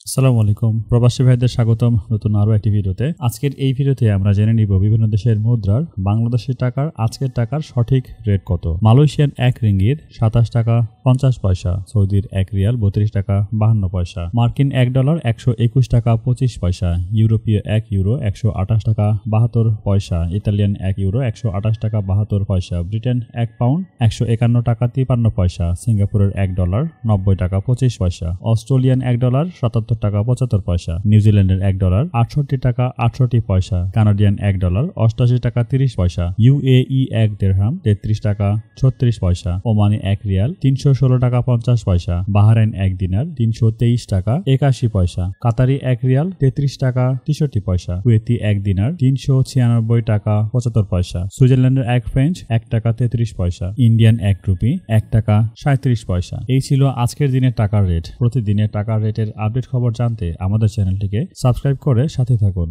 আসসালামু আলাইকুম প্রবাসী ভাইদের স্বাগতম নতুন আরো একটি ভিডিওতে। আজকের এই ভিডিওতে আমরা জেনে নিব বিভিন্ন দেশের মুদ্রার বাংলাদেশি টাকার আজকের টাকার সঠিক রেট কত। মালয়েশিয়ান 1 রিঙ্গিত 27 টাকা 50 পয়সা, সৌদির 1 রিয়াল 32 টাকা 52 পয়সা, মার্কিন $1 121 টাকা 25 পয়সা, ইউরোপীয় 1 ইউরো 128 টাকা 72 পয়সা, ইতালিয়ান 1 ইউরো 128 টাকা 72 পয়সা, ব্রিটেন 1 পাউন্ড 151 টাকা 53 পয়সা, সিঙ্গাপুরের $1 90 টাকা 25 পয়সা, অস্ট্রেলিয়ান $1 77 টাকা 75 পয়সা, নিউজিল্যান্ডের $1 68 টাকা 68 পয়সা, কানাডিয়ান $1 88 টাকা 30 পয়সা, ইউএই 1 দিরহাম 33 টাকা 36 পয়সা, ওমানি 1 রিয়াল 316 টাকা 50 পয়সা, বাহরাইন 1 দিনার 323 টাকা 81 পয়সা, কাতারি 1 রিয়াল 33 টাকা 63 পয়সা, কুয়েতি 1 দিনার 396 টাকা 75 পয়সা, সুইজারল্যান্ডের 1 ফ্রেঞ্চ 1 টাকা 33 পয়সা, ইন্ডিয়ান 1 রুপি 1 টাকা 37 পয়সা। এই ছিল আজকের দিনের টাকার রেট। প্রতিদিনের টাকার রেটের আপডেট খবর জানতে আমাদের চ্যানেলটিকে সাবস্ক্রাইব করে সাথে থাকুন।